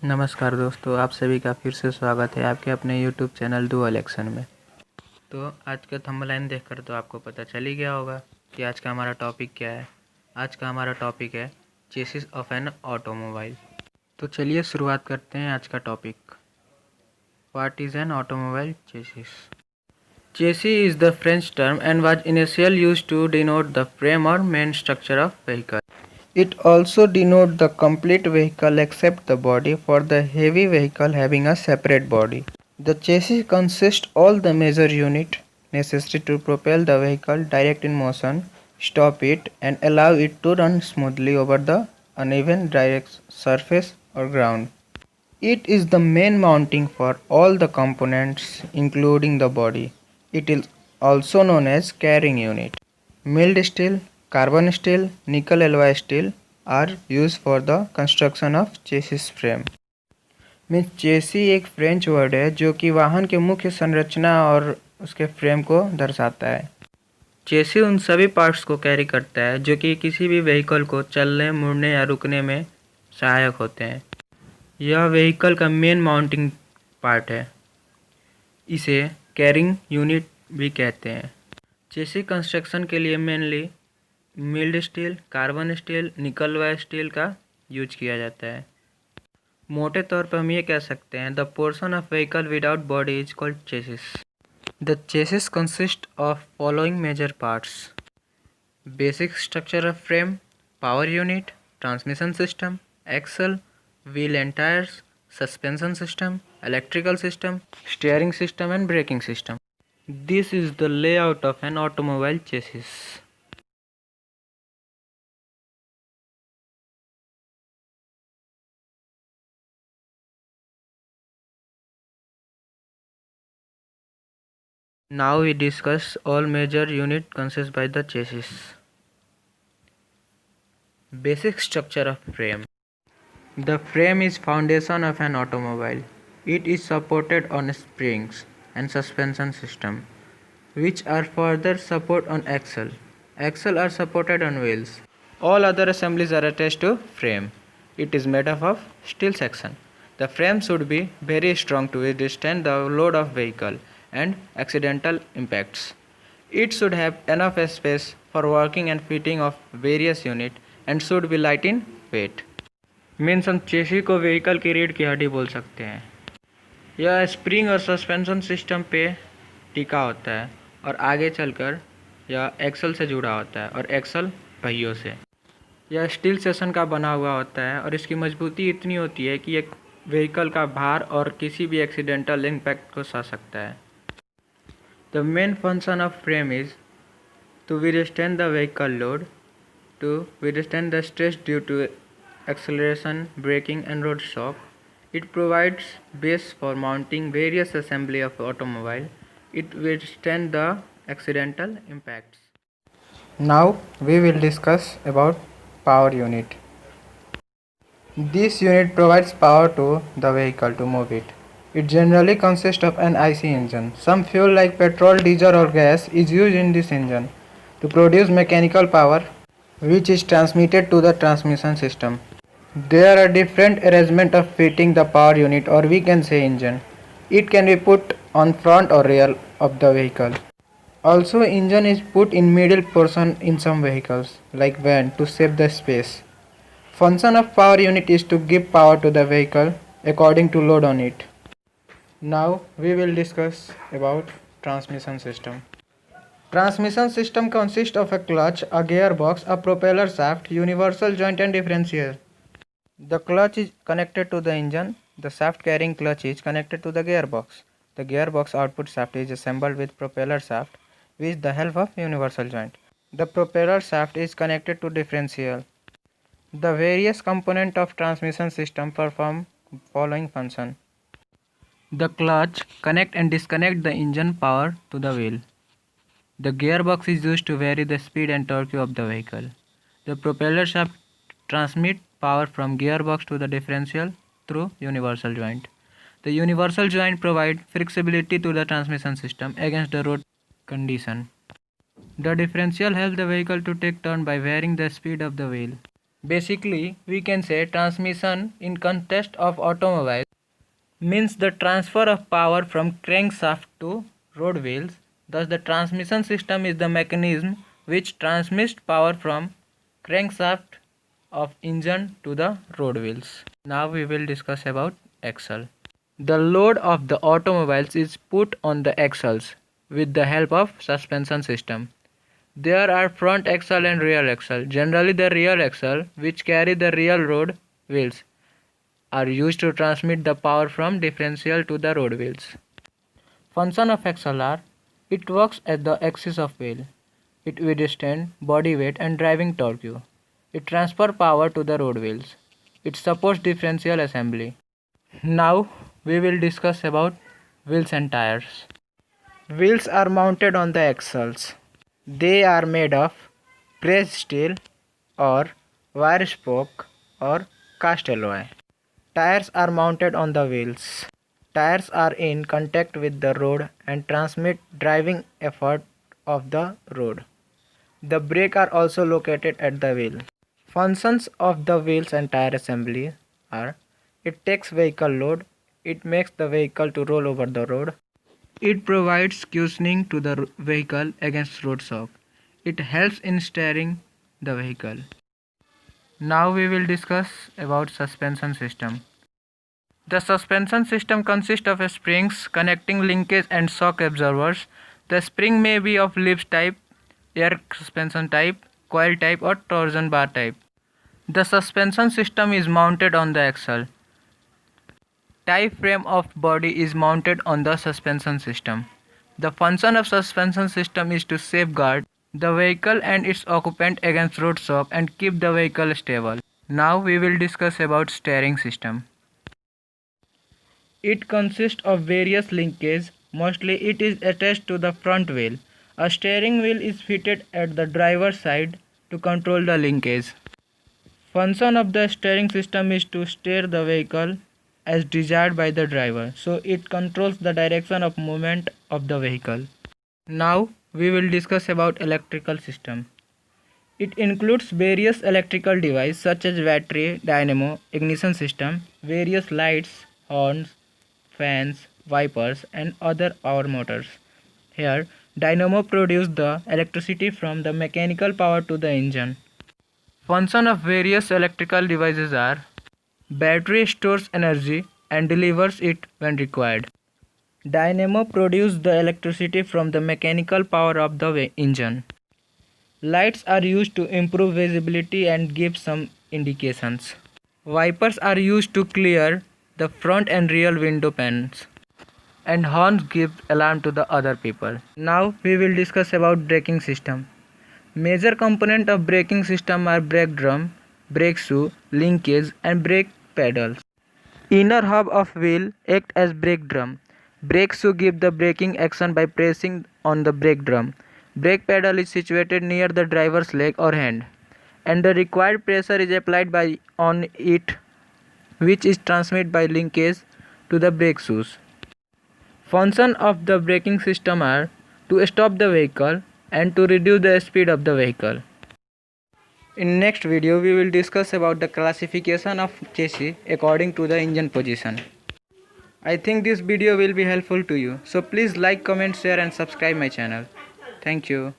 नमस्कार दोस्तों, आप सभी का फिर से स्वागत है आपके अपने यूट्यूब चैनल डू इलेक्शन में। तो आज का थंबनेल देखकर तो आपको पता चल ही गया होगा कि आज का हमारा टॉपिक क्या है। आज का हमारा टॉपिक है चेसिस ऑफ एन ऑटोमोबाइल। तो चलिए शुरुआत करते हैं आज का topic. What is an automobile chassis? Chassis is the French term and was initially used to denote the frame or main structure of vehicle. It also denotes the complete vehicle except the body for the heavy vehicle having a separate body. The chassis consists all the major unit necessary to propel the vehicle direct in motion, stop it and allow it to run smoothly over the uneven direct surface or ground. It is the main mounting for all the components including the body. It is also known as carrying unit. Milled steel, carbon steel, nickel alloy steel are used for the construction of chassis frame. Means chassis एक French word है जो कि वाहन के मुख्य संरचना और उसके फ्रेम को दर्शाता है। चेसी उन सभी पार्ट्स को कैरी करता है जो कि किसी भी व्हीकल को चलने, मुड़ने या रुकने में सहायक होते हैं। यह व्हीकल का मेन माउंटिंग पार्ट है। इसे कैरिंग यूनिट भी कहते हैं। चेसी कंस्ट्रक्शन के लिए mainly mild steel, carbon steel, nickel व स्टील का यूज किया जाता है। मोटे तौर पर हम ये कह सकते हैं the portion of vehicle without body is called chassis. The chassis consist of following major parts: basic structure of frame, power unit, transmission system, axle, wheel and tyres, suspension system, electrical system, steering system and braking system. This is the layout of an automobile chassis. Now we discuss all major unit consist by the chassis. Basic structure of frame. The frame is foundation of an automobile. It is supported on springs and suspension system, which are further support on axle. Axle are supported on wheels. All other assemblies are attached to frame. It is made up of steel section. The frame should be very strong to withstand the load of vehicle and accidental impacts. It should have enough space for working and fitting of various units and should be light in weight. Means हम चेसी को vehicle की रीढ़ की हड्डी बोल सकते हैं। यह स्प्रिंग और सस्पेंशन सिस्टम पे टिका होता है और आगे चलकर यह एक्सल से जुड़ा होता है और एक्सल पहियों से। यह स्टील सेक्शन का बना हुआ होता है और इसकी मजबूती इतनी होती है कि एक व्हीकल का भार और किसी भी एक्सीडेंटल इम्पैक्ट को सह सकता है। The main function of frame is to withstand the vehicle load, to withstand the stress due to acceleration, braking and road shock. It provides base for mounting various assembly of automobile. It withstand the accidental impacts. Now we will discuss about power unit. This unit provides power to the vehicle to move it. It generally consists of an IC engine. Some fuel like petrol, diesel or gas is used in this engine to produce mechanical power which is transmitted to the transmission system. There are different arrangement of fitting the power unit or we can say engine. It can be put on front or rear of the vehicle. Also engine is put in middle portion in some vehicles like van to save the space. Function of power unit is to give power to the vehicle according to load on it. Now we will discuss about transmission system. Transmission system consists of a clutch, a gearbox, a propeller shaft, universal joint and differential. The clutch is connected to the engine. The shaft carrying clutch is connected to the gearbox. The gearbox output shaft is assembled with propeller shaft with the help of universal joint. The propeller shaft is connected to differential. The various components of transmission system perform following function. The clutch connect and disconnect the engine power to the wheel. The gearbox is used to vary the speed and torque of the vehicle. The propeller shaft transmit power from gearbox to the differential through universal joint. The universal joint provide flexibility to the transmission system against the road condition. The differential helps the vehicle to take turn by varying the speed of the wheel. Basically, we can say transmission in context of automobile means the transfer of power from crankshaft to road wheels. Thus, the transmission system is the mechanism which transmits power from crankshaft of engine to the road wheels. Now we will discuss about axle. The load of the automobiles is put on the axles with the help of suspension system. There are front axle and rear axle. Generally, the rear axle, which carry the real road wheels, are used to transmit the power from differential to the road wheels. Function of axle are: it works at the axis of wheel. It withstands body weight and driving torque. It transfers power to the road wheels. It supports differential assembly. Now we will discuss about wheels and tires. Wheels are mounted on the axles. They are made of pressed steel or wire spoke or cast alloy. Tires are mounted on the wheels. Tires are in contact with the road and transmit driving effort of the road. The brakes are also located at the wheel. Functions of the wheels and tire assembly are: it takes vehicle load, it makes the vehicle to roll over the road, it provides cushioning to the vehicle against road shock, it helps in steering the vehicle. Now we will discuss about suspension system. The suspension system consists of springs connecting linkage and shock absorbers. The spring may be of leaf type, air suspension type, coil type or torsion bar type. The suspension system is mounted on the axle. Tie frame of body is mounted on the suspension system. The function of suspension system is to safeguard the vehicle and its occupant against road shock and keep the vehicle stable. Now we will discuss about steering system. It consists of various linkages. Mostly it is attached to the front wheel. A steering wheel is fitted at the driver's side to control the linkage. Function of the steering system is to steer the vehicle as desired by the driver, so it controls the direction of movement of the vehicle. Now we will discuss about electrical system. It includes various electrical devices such as battery, dynamo, ignition system, various lights, horns, fans, wipers and other power motors. Here, dynamo produces the electricity from the mechanical power to the engine. Function of various electrical devices are: battery stores energy and delivers it when required. Dynamo produces the electricity from the mechanical power of the engine. Lights are used to improve visibility and give some indications. Wipers are used to clear the front and rear window panes. And horns give alarm to the other people. Now we will discuss about braking system. Major components of braking system are brake drum, brake shoe, linkage and brake pedals. Inner hub of wheel act as brake drum. Brake shoe give the braking action by pressing on the brake drum. Brake pedal is situated near the driver's leg or hand, and the required pressure is applied on it, which is transmitted by linkage to the brake shoes. Function of the braking system are to stop the vehicle and to reduce the speed of the vehicle. In next video we will discuss about the classification of chassis according to the engine position. I think this video will be helpful to you, so please like, comment, share and subscribe my channel. Thank you.